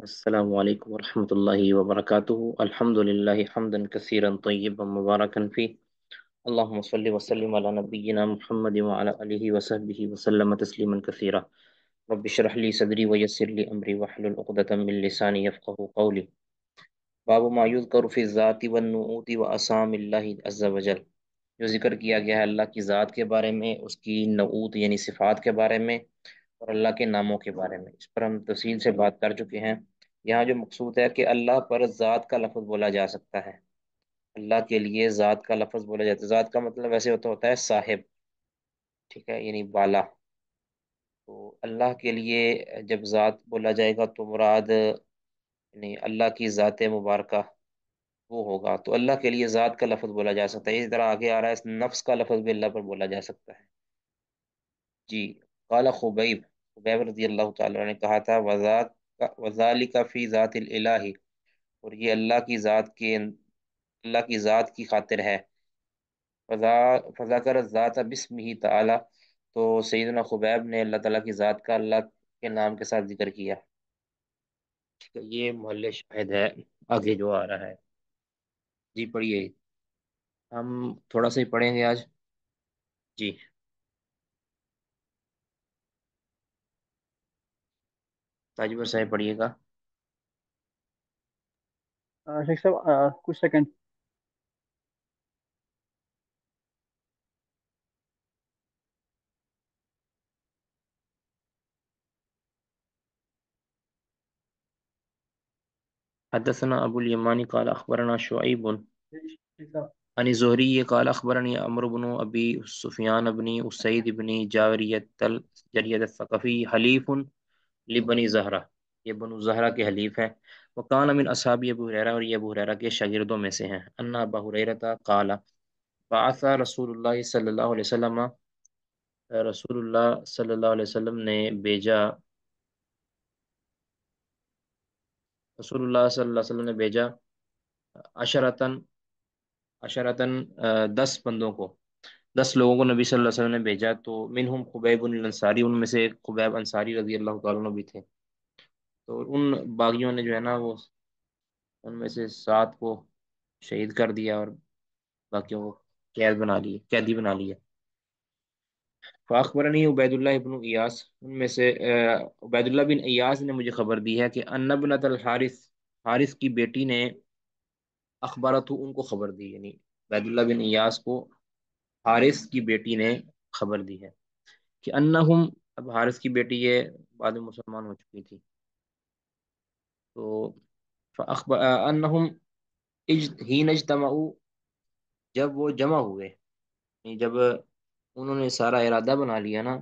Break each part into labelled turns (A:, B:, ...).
A: السلام عليكم ورحمة الله وبركاته. الحمد لله حمدا كثيرا طيبا مباركا فيه. اللهم صل وسلم على نبينا محمد وعلى آله وصحبه وسلم تسليما كثيرا. رب اشرح لي صدري ويسر لي أمري واحلل عقدة من لساني يفقه قولي. باب ما يذكر في الذات والنعوت وأسامي الله عز وجل. جو ذکر کیا گیا ہے اللہ کی ذات کے بارے میں، اس کی نعوت یعنی صفات کے بارے میں، اور اللہ کے ناموں کے بارے میں، اس پر ہم تفصیل سے بات کر چکے ہیں۔ یہاں جو مقصود ہے کہ اللہ پر ذات کا لفظ بولا جا سکتا ہے، اللہ کے لیے ذات کا لفظ بولا جاتا ہے۔ ذات کا مطلب ویسے ہوتا ہے صاحب، ٹھیک ہے، یعنی بالا۔ تو اللہ کے لیے جب ذات بولا جائے گا تو مراد یعنی اللہ کی ذات مبارکہ وہ ہوگا، تو اللہ کے لیے ذات کا لفظ بولا جا سکتا ہے۔ اسی طرح آگے آ رہا ہے نفس کا لفظ بھی اللہ پر بولا جا سکتا ہے۔ جی، قال خبیب رضی اللہ تعالی عنہ نے کہا تھا وذالک فی ذات الالہ، اور یہ اللہ کی ذات کی خاطر ہے۔ فذاکر ذات باسمہ تعالی، تو سیدنا خبیب نے اللہ تعالیٰ کی ذات کا اللہ کے نام کے ساتھ ذکر کیا، ٹھیک ہے۔ یہ محل شاہد ہے آگے جو آ رہا ہے۔ جی پڑھیے، ہم تھوڑا سا ہی پڑھیں گے آج۔ جی، تاجور صاحب پڑھیے گا۔
B: شیخ صاحب کچھ سیکنڈ۔
A: حدثنا ابو الیمانی قال اخبرنا شعیب
B: شیخ صاحب
A: عن الزهري قال أخبرني عمرو بن أبي سفيان بن أسيد بن جارية الثقفي حليف لبني زهرة، یہ بنو زہرہ کے حلیف ہیں۔ وکان من اصحاب ابو ہریرہ، اور یہ ابو ہریرہ کے شاگردوں میں سے ہیں۔ ان ابا ہریرہ قال بعث رسول اللہ صلی اللہ علیہ وسلم، رسول اللہ صلی اللہ علیہ وسلم نے بھیجا، رسول اللہ صلی اللہ علیہ وسلم نے بھیجا عشرتن، عشرتن 10 بندوں کو، 10 لوگوں کو نبی صلی اللہ علیہ وسلم نے بھیجا۔ تو منہم خبیب الانصاری، ان میں سے خبیب انصاری رضی اللہ تعالیٰ عنہ بھی تھے۔ تو ان باغیوں نے جو ہے نا وہ ان میں سے 7 کو شہید کر دیا اور باقیوں کو قیدی بنا لیا۔ فاخبرنی عبید اللہ ابن ایاس، ان میں سے عبید اللہ بن ایاس نے مجھے خبر دی ہے کہ ان ابنۃ الحارث، حارث کی بیٹی نے اخبارت ان کو خبر دی، یعنی عبید اللہ بن ایاس کو حارث کی بیٹی نے خبر دی ہے کہ انہم، اب حارث کی بیٹی یہ بعد میں مسلمان ہو چکی تھی، تو انہم حین اجتمعوا، جب وہ جمع ہوئے، یعنی جب انہوں نے سارا ارادہ بنا لیا نا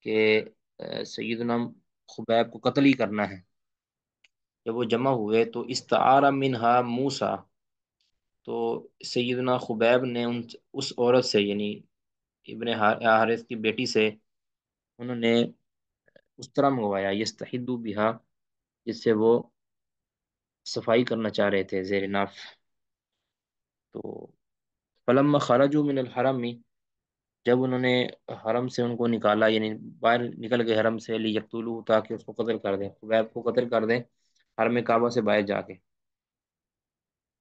A: کہ سیدنا خبیب کو قتل ہی کرنا ہے، جب وہ جمع ہوئے تو استعار منہا موسیٰ، تو سیدنا خبیب نے اس عورت سے، یعنی ابن حارث کی بیٹی سے، انہوں نے اس طرح منگوایا یستحدو بہا، جس سے وہ صفائی کرنا چاہ رہے تھے زیر ناف۔ تو فلما خرجوا من الحرم، جب انہوں نے حرم سے ان کو نکالا، یعنی باہر نکل گئے حرم سے، لیقتلوہ، تاکہ اس کو قتل کر دیں، خبیب کو قتل کر دیں حرم کعبہ سے باہر جا کے۔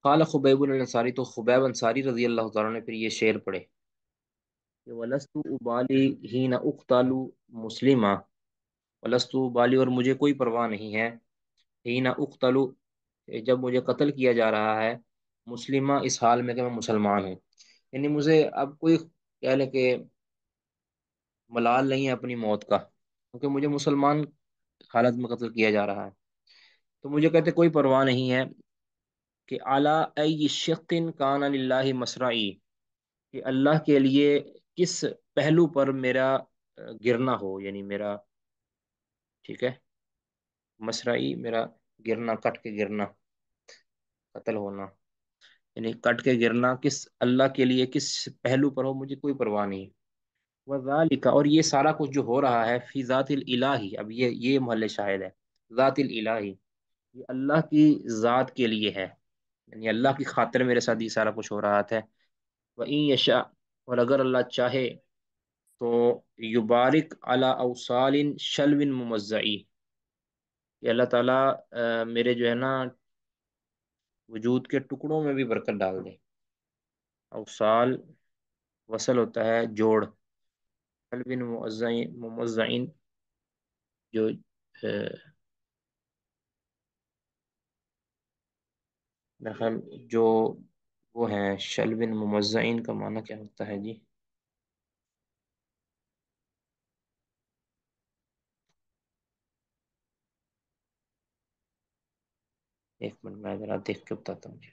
A: قال خبیب الانصاری، تو خبیب انصاری رضی اللہ تعالیٰ نے پھر یہ شعر پڑھے کہ وَلَسْتُ أُبَالِي حِينَ أُقْتَلُ مُسْلِمًا، وَلَسْتُ أُبَالِي، اور مجھے کوئی پرواہ نہیں ہے، حِينَ أُقْتَلُ، جب مجھے قتل کیا جا رہا ہے، مسلمہ، اس حال میں کہ میں مسلمان ہوں، یعنی مجھے اب کوئی کہہ لے کہ ملال نہیں ہے اپنی موت کا، کیونکہ مجھے مسلمان حالت میں قتل کیا جا رہا ہے۔ تو مجھے کہتے کوئی پرواہ نہیں ہے کہ اعلیٰ ای شق کان للہ مسرعی، کہ اللہ کے لیے کس پہلو پر میرا گرنا ہو، یعنی میرا، ٹھیک ہے، مسرعی میرا گرنا، کٹ کے گرنا، قتل ہونا، یعنی کٹ کے گرنا کس اللہ کے لیے کس پہلو پر ہو، مجھے کوئی پرواہ نہیں۔ وذالک، اور یہ سارا کچھ جو ہو رہا ہے، فی ذات الالہی، اب یہ محل شاہد ہے، ذات الالہی، یہ اللہ کی ذات کے لیے ہے، یعنی اللہ کی خاطر میرے ساتھ یہ سارا کچھ ہو رہا ہے۔ وَإِن یشاء، اور اگر اللہ چاہے تو یبارک علی اوصال شلو ممزعی، کہ اللہ تعالیٰ میرے جو ہے نا وجود کے ٹکڑوں میں بھی برکت ڈال دے. اوصال وصل ہوتا ہے جوڑ. قلب ممزعین جو میرا خیال جو وہ ہیں شلب ممزعین کا معنی کیا ہوتا ہے جی؟ ایک منٹ میں ذرا دیکھ کے بتاتا ہوں جی.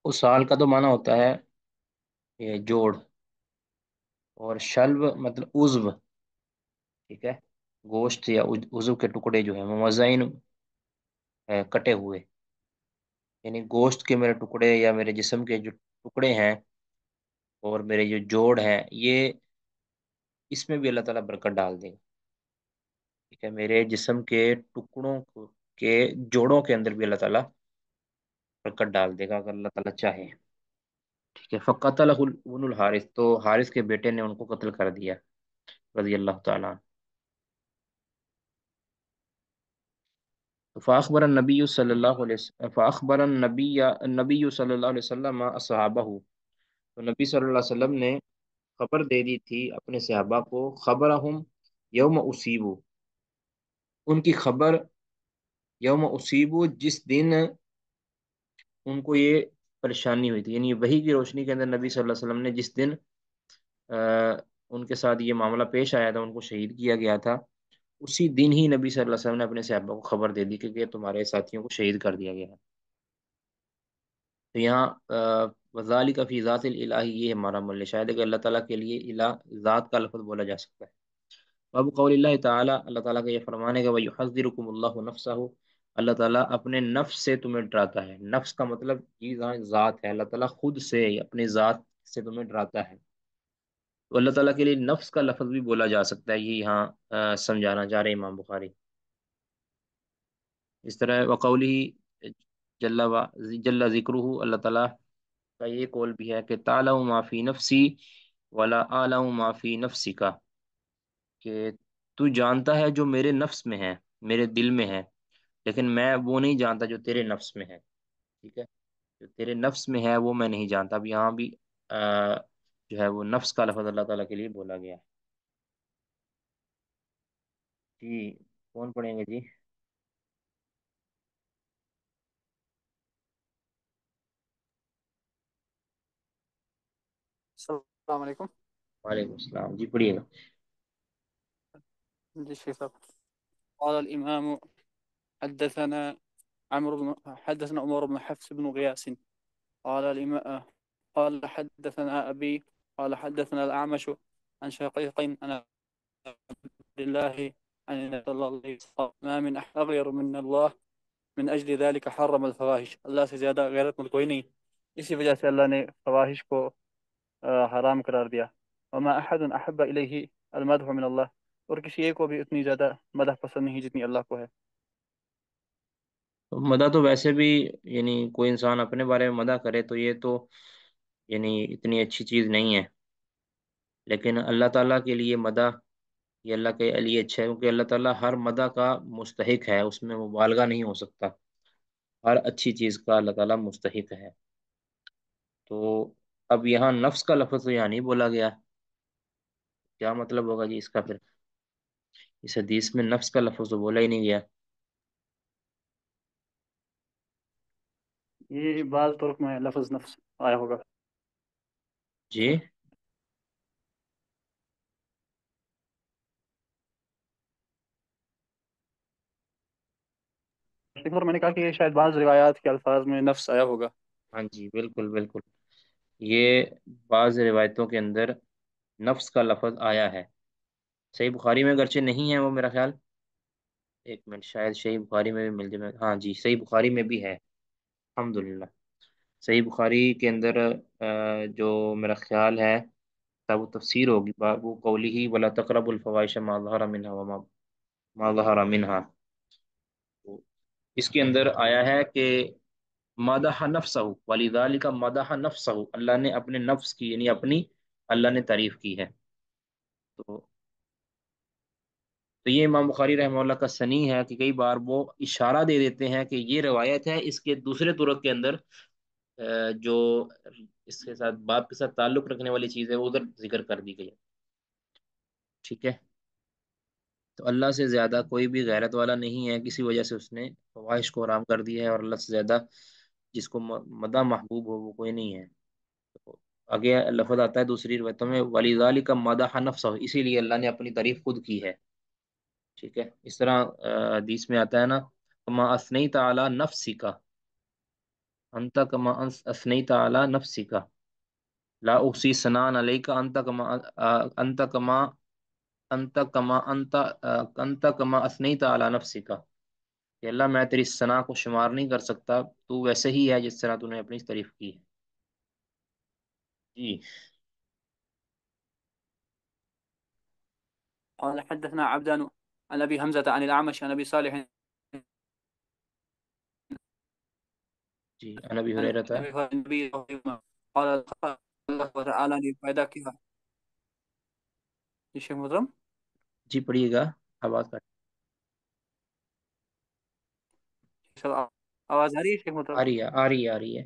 A: اس سال کا تو معنی ہوتا ہے یہ جوڑ. اور شلب مطلب عضو. ٹھیک ہے. گوشت یا عضو کے ٹکڑے جو ہیں ممزعین کٹے ہوئے. یعنی گوشت کے میرے ٹکڑے یا میرے جسم کے جو ٹکڑے ہیں اور میرے جو جوڑ ہیں یہ اس میں بھی اللہ تعالیٰ برکت ڈال دے گا. ٹھیک ہے. میرے جسم کے کے جوڑوں کے اندر بھی اللہ تعالیٰ برکت ڈال دے گا اگر اللہ تعالیٰ چاہے. ٹھیک ہے. فقتلہ ابن الحارث تو حارث کے بیٹے نے ان کو قتل کر دیا رضی اللہ تعالیٰ عنہ. فاخبر النبی صلی اللہ علیہ وسلم فاخبر النبی صلی اللہ علیہ وسلم اصحابہ. تو نبی صلی اللہ علیہ وسلم نے خبر دے دی تھی اپنے صحابہ کو. خبرہم یوم اصیبو. ان کی خبر یوم اصیبو جس دن ان کو یہ پریشانی ہوئی تھی. یعنی وحی کی روشنی کے اندر نبی صلی اللہ علیہ وسلم نے جس دن آ، ان کے ساتھ یہ معاملہ پیش آیا تھا ان کو شہید کیا گیا تھا اسی دن ہی نبی صلی اللہ علیہ وسلم نے اپنے صحابہ کو خبر دے دی کہ یہ تمہارے ساتھیوں کو شہید کر دیا گیا ہے. تو یہاں وذالک فی ذات الہ یہ ہمارا مل شاید ہے کہ اللہ تعالیٰ کے لیے الہ ذات کا لفظ بولا جا سکتا ہے. اب قول اللہ تعالیٰ اللہ تعالیٰ کا یہ فرمانے کا وَيُحَذِّرُكُمُ اللَّهُ نَفْسَهُ. اللہ تعالیٰ اپنے نفس سے تمہیں ڈراتا ہے. نفس کا مطلب یہ ذات ہے. اللہ تعالیٰ خود سے اپنے ذات سے تمہیں ڈراتا ہے. تو اللہ تعالیٰ کے لیے نفس کا لفظ بھی بولا جا سکتا ہے. یہ یہاں سمجھانا چاہ رہے امام بخاری. اس طرح وقولی جل جل ذکرہ اللہ تعالیٰ کا یہ قول بھی ہے کہ تعلم ما فی نفسی ولا اعلم ما فی نفسی کا. کہ تو جانتا ہے جو میرے نفس میں ہے میرے دل میں ہے لیکن میں وہ نہیں جانتا جو تیرے نفس میں ہے. ٹھیک ہے. جو تیرے نفس میں ہے وہ میں نہیں جانتا. اب یہاں بھی جو ہے وہ نفس کا لفظ اللہ تعالیٰ کے لیے بولا گیا ہے. جی. کون پڑھیں گے جی؟
B: السلام علیکم.
A: وعلیکم السلام جی پڑھیے گا.
B: جی شیخ صاحب. قال الإمام حدثنا حدثنا عمر بن حفص بن غياث. قال الإمام قال حدثنا أبي قال حدثنا الأعمش عن شقيق عن عبد الله عن النبي صلى الله عليه وسلم ما من أحد أغير من الله من أجل ذلك حرم الفواحش. اللہ سے زیادہ غیرت مند کوئی نہیں اسی وجہ سے اللہ نے فواحش کو حرام قرار دیا. وما أحد أحب إليه المدح من الله. اور کسی ایک کو بھی اتنی زیادہ مدح پسند نہیں جتنی اللہ کو ہے.
A: مدح تو ویسے بھی یعنی کوئی انسان اپنے بارے میں مدح کرے تو یہ تو یعنی اتنی اچھی چیز نہیں ہے. لیکن اللہ تعالیٰ کے لیے مدح یہ اللہ کے لیے اچھا ہے کیونکہ اللہ تعالیٰ ہر مدح کا مستحق ہے. اس میں مبالغہ نہیں ہو سکتا. ہر اچھی چیز کا اللہ تعالیٰ مستحق ہے. تو اب یہاں نفس کا لفظ تو یہاں نہیں بولا گیا. کیا مطلب ہوگا جی اس کا پھر؟ اس حدیث میں نفس کا لفظ تو بولا ہی نہیں گیا.
B: یہ بعض طرق میں لفظ نفس آیا ہوگا.
A: جی.
B: اور میں نے کہا کہ یہ شاید بعض روایات کے الفاظ میں نفس آیا ہوگا.
A: ہاں جی بالکل بالکل. یہ بعض روایتوں کے اندر نفس کا لفظ آیا ہے، صحیح بخاری میں اگرچہ نہیں ہے وہ میرا خیال، ایک منٹ، شاید صحیح بخاری میں بھی مل جائے، ہاں جی صحیح بخاری میں بھی ہے، الحمدللہ۔ صحیح بخاری کے اندر جو میرا خیال ہے کتاب تفسیر ہوگی، باب قولی ولا تقرب الفواحش ما ظہر منها وما ما ظہر منها، اس کے اندر آیا ہے کہ مدح نفسہ، ولذالک مدح نفسہ، اللہ نے اپنے نفس کی یعنی اپنی اللہ نے تعریف کی ہے۔ تو یہ امام بخاری رحمہ اللہ کا سنی ہے کہ کئی بار وہ اشارہ دے دیتے ہیں کہ یہ روایت ہے، اس کے دوسرے طرق کے اندر جو اس کے ساتھ باب کے ساتھ تعلق رکھنے والی چیز ہے وہ ادھر ذکر کر دی گئی ہے، ٹھیک ہے۔ تو اللہ سے زیادہ کوئی بھی غیرت والا نہیں ہے، کسی وجہ سے اس نے فواحش کو حرام کر دیا ہے، اور اللہ سے زیادہ جس کو مدح محبوب ہو وہ کوئی نہیں ہے۔ تو آگے لفظ آتا ہے دوسری روایتوں میں وَلِذَالِكَ مَدَحَ نَفْسَهُ، اسی لیے اللہ نے اپنی تعریف خود کی ہے، ٹھیک ہے۔ اس طرح حدیث میں آتا ہے نا، کما اثنیت علی نفسک، انت کما اثنیت علی نفسک، لا احصی ثناء علیک، انت کما انت کما انت انت کما اثنیت علی نفسک، کہ اللہ میں تیری ثنا کو شمار نہیں کر سکتا، تو ویسے ہی ہے جس طرح تو نے اپنی تعریف کی ہے، جی
B: قال حدثنا عبدان عن أبي همزة عن الأعمش عن أبي صالح
A: جی، عن ابی
B: عن
A: ہریرہ تھا،
B: أبي هريرة النبي صلى الله عليه وسلم قال الله تعالى نے پیدا کیا شیخ محترم.
A: جی پڑھیے گا، آواز کٹ
B: آواز آ رہی ہے شیخ
A: آ
B: محترم؟
A: رہی ہے، آ رہی ہے، آ رہی ہے۔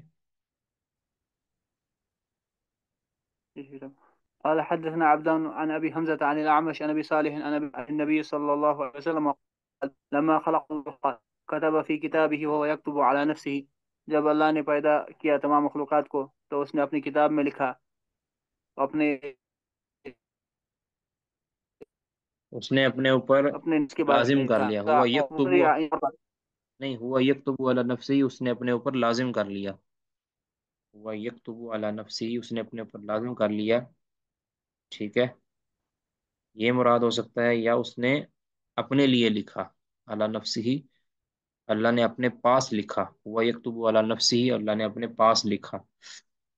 B: قال حدثنا عبدان عن أبي حمزة عن الأعمش عن أبي صالح عن النبي صلى الله عليه وسلم قال لما خلق الله كتب في كتابه وهو يكتب على نفسه. جب اللہ نے پیدا کیا تمام مخلوقات کو تو اس نے اپنی کتاب میں لکھا اپنے
A: اس نے اپنے اوپر
B: اپنے اس کے بارے میں
A: لازم کر
B: لکھا
A: لیا، ہوا یکتب،
B: قال
A: نہیں ہوا یکتب علی نفسی، اس نے اپنے اوپر لازم کر لیا، ہوا یکتب علی نفسی، اس نے اپنے اوپر لازم کر لیا، ٹھیک ہے۔ یہ مراد ہو سکتا ہے، یا اس نے اپنے لیے لکھا، علی نفسی، اللہ نے اپنے پاس لکھا، ہوا یکتب علی نفسی، اللہ نے اپنے پاس لکھا،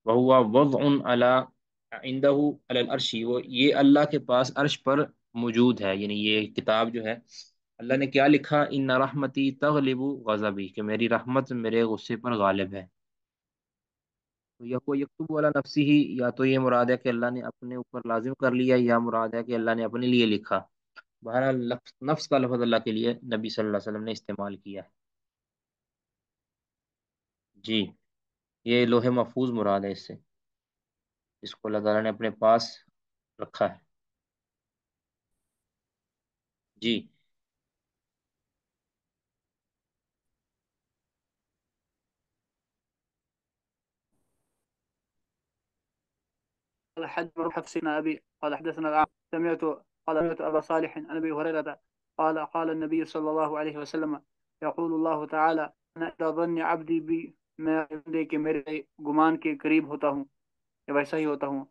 A: وہوا وضع علی عنده علی العرش، وہ یہ اللہ کے پاس عرش پر موجود ہے، یعنی یہ کتاب جو ہے اللہ نے کیا لکھا، ان رحمتی تغلب غضبی، کہ میری رحمت میرے غصے پر غالب ہے۔ تو یہ کو یکتب والا نفسی ہی، یا تو یہ مراد ہے کہ اللہ نے اپنے اوپر لازم کر لیا، یا مراد ہے کہ اللہ نے اپنے لیے لکھا، بہرحال نفس کا لفظ اللہ کے لیے نبی صلی اللہ علیہ وسلم نے استعمال کیا ہے، جی۔ یہ لوح محفوظ مراد ہے اس سے، جس کو اللہ تعالیٰ نے اپنے پاس رکھا ہے، جی
B: حد حفصنا أبي قال حدثنا الأعمش سمعت قال سمعت أبا صالح عن أبي هريرة قال النبي صلى الله عليه وسلم يقول الله تعالى أنا إذا ظن عبدي بي میں بندے کے میرے گمان کے قریب ہوتا ہوں یا ویسا ہی ہوتا ہوں.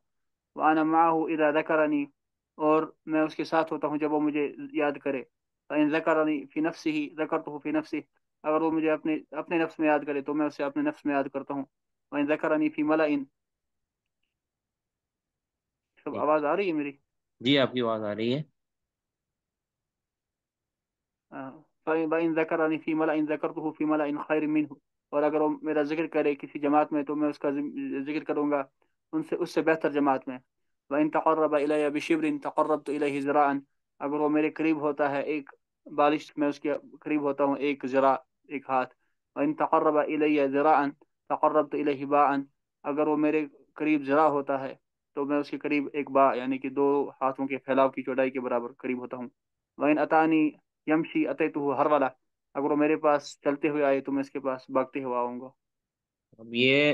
B: وأنا معه إذا ذكرني اور میں اس کے ساتھ ہوتا ہوں جب وہ مجھے یاد کرے. فإن ذكرني في نفسه ذكرته في نفسه اگر وہ مجھے اپنے نفس میں یاد کرے تو میں اسے اپنے نفس میں یاد کرتا ہوں. وإن ذكرني في ملأ. سب
A: جی
B: آواز آ رہی ہے میری؟
A: جی، آپ کی آواز آ رہی ہے،
B: فإن ذكرني في ملأ ذكرته في ملأ خير منه. اور اگر وہ میرا ذکر کرے کسی جماعت میں تو میں اس کا ذکر کروں گا اس سے بہتر جماعت میں. وإن تقرب إلي بشبر تقربت إليه ذراعا. اگر وہ میرے قریب ہوتا ہے ایک بالش میں اس کے قریب ہوتا ہوں ایک ذراع ایک ہاتھ. وإن تقرب إلي ذراعا تقربت إليه باعا. اگر وہ میرے قریب ذراع ہوتا ہے تو میں اس کے قریب ایک باع یعنی کہ دو ہاتھوں کے پھیلاؤ کی چوڑائی کے برابر قریب ہوتا ہوں. وإن أتاني یمشی اتیتہ ہر والا. اگر وہ میرے پاس چلتے ہوئے آئے تو میں اس کے پاس بھاگتے ہوئے آؤں گا.
A: اب یہ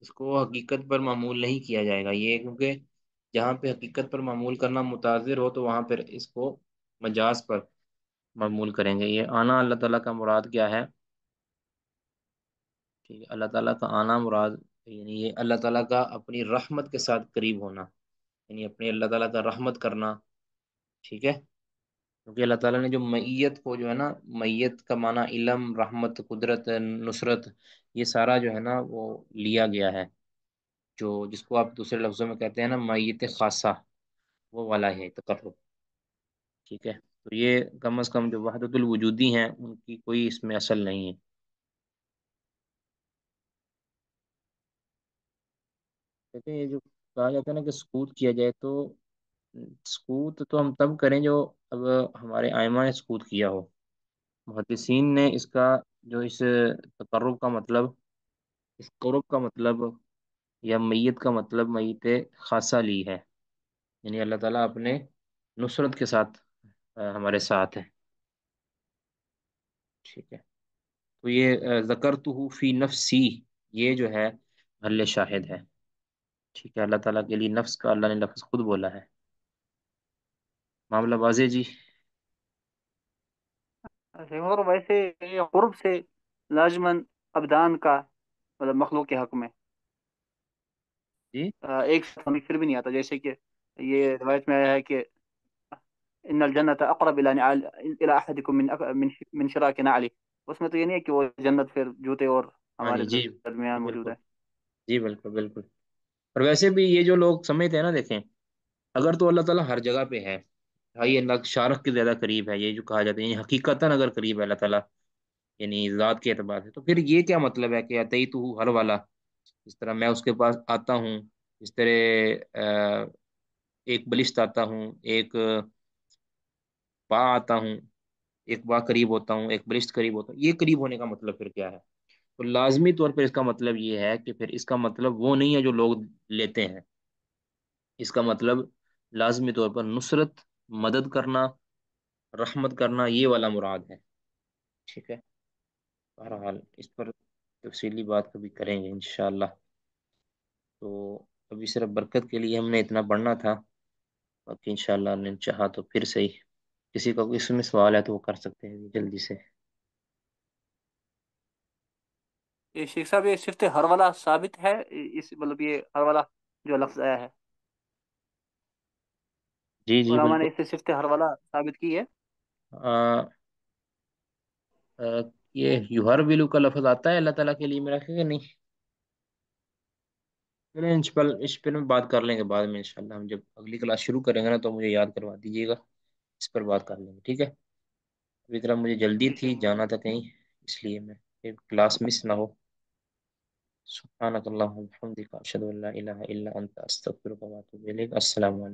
A: اس کو حقیقت پر معمول نہیں کیا جائے گا، یہ کیونکہ جہاں پہ حقیقت پر معمول کرنا متاثر ہو تو وہاں پہ اس کو مجاز پر معمول کریں گے۔ یہ آنا اللہ تعالیٰ کا مراد کیا ہے، ٹھیک ہے، اللہ تعالیٰ کا آنا مراد یعنی یہ اللہ تعالیٰ کا اپنی رحمت کے ساتھ قریب ہونا، یعنی اپنے اللہ تعالیٰ کا رحمت کرنا، ٹھیک ہے؟ کیونکہ اللہ تعالیٰ نے جو معیت کو جو ہے نا، معیت کا معنی علم، رحمت، قدرت، نصرت، یہ سارا جو ہے نا وہ لیا گیا ہے، جو جس کو آپ دوسرے لفظوں میں کہتے ہیں نا معیت خاصہ، وہ والا ہے تقرب، ٹھیک ہے؟ تو یہ کم از کم جو وحدت الوجودی ہیں ان کی کوئی اس میں اصل نہیں ہے. کہتے ہیں یہ جو کہا جاتا ہے نا کہ سکوت کیا جائے، تو سکوت تو ہم تب کریں جو اب ہمارے ائمہ نے سکوت کیا ہو. محدثین نے اس کا جو اس تقرب کا مطلب، اس قرب کا مطلب یا میت کا مطلب میت خاصہ لی ہے، یعنی اللہ تعالیٰ اپنے نصرت کے ساتھ ہمارے ساتھ ہے، ٹھیک ہے؟ تو یہ ذکرتہ فی نفسی، یہ جو ہے محل شاہد ہے، ٹھیک ہے؟ اللہ تعالیٰ کے لیے نفس کا اللہ نے لفظ خود بولا ہے. معاملہ واضح جی؟
B: اور ویسے یہ قرب سے لازماً ابدان کا مطلب مخلوق کے حق میں
A: جی
B: ایک ساتھ پھر بھی نہیں آتا، جیسے کہ یہ روایت میں آیا ہے کہ ان الجنت اقرب الى نعال الى احدكم من شراك نعلی. اس میں تو یہ نہیں ہے کہ وہ جنت پھر جوتے اور
A: ہاں
B: ہمارے
A: جی، جی
B: درمیان موجود
A: بالکل،
B: ہے.
A: جی بالکل بالکل. اور ویسے بھی یہ جو لوگ سمجھتے ہیں نا، دیکھیں، اگر تو اللہ تعالیٰ ہر جگہ پہ ہے، بھائی اللہ شارق کے زیادہ قریب ہے، یہ جو کہا جاتا ہے، یعنی حقیقتاً اگر قریب ہے اللہ تعالیٰ، یعنی ذات کے اعتبار سے، تو پھر یہ کیا مطلب ہے کہ اتئی تو ہر والا، اس طرح میں اس کے پاس آتا ہوں، اس طرح ایک بلشت آتا ہوں، ایک با آتا ہوں، ایک با قریب ہوتا ہوں، ایک بلشت قریب ہوتا ہوں، یہ قریب ہونے کا مطلب پھر کیا ہے؟ تو لازمی طور پر اس کا مطلب یہ ہے کہ پھر اس کا مطلب وہ نہیں ہے جو لوگ لیتے ہیں. اس کا مطلب لازمی طور پر نصرت، مدد کرنا، رحمت کرنا، یہ والا مراد ہے، ٹھیک ہے؟ بہرحال اس پر تفصیلی بات کبھی کریں گے انشاءاللہ. تو ابھی صرف برکت کے لیے ہم نے اتنا پڑھنا تھا، باقی انشاءاللہ اللہ نے چاہا تو پھر صحیح. کسی کا اس میں سوال ہے تو وہ کر سکتے ہیں جلدی سے.
B: یہ شیخ صاحب یہ صفت ہر والا ثابت ہے، اس مطلب یہ ہر والا جو لفظ آیا ہے
A: جی جی
B: علماء
A: بالکل.
B: نے اس سے صفت ہر والا ثابت کی ہے.
A: آ, آ, یہ یوہر بلو کا لفظ آتا ہے اللہ تعالیٰ کے لیے میرا خیال ہے کہ نہیں. چلیں اس پر میں بات کر لیں گے بعد میں انشاءاللہ. ہم جب اگلی کلاس شروع کریں گے نا تو مجھے یاد کروا دیجیے گا، اس پر بات کر لیں گے، ٹھیک ہے؟ ابھی طرح مجھے جلدی
B: ٹھیک ہے.
A: تھی، جانا تھا کہیں، اس لیے میں پھر کلاس مس نہ ہو. سبحانک اللہم و بحمدک اشہد ان لا الہ الا انت استغفرک و اتوب الیک. السلام علیکم.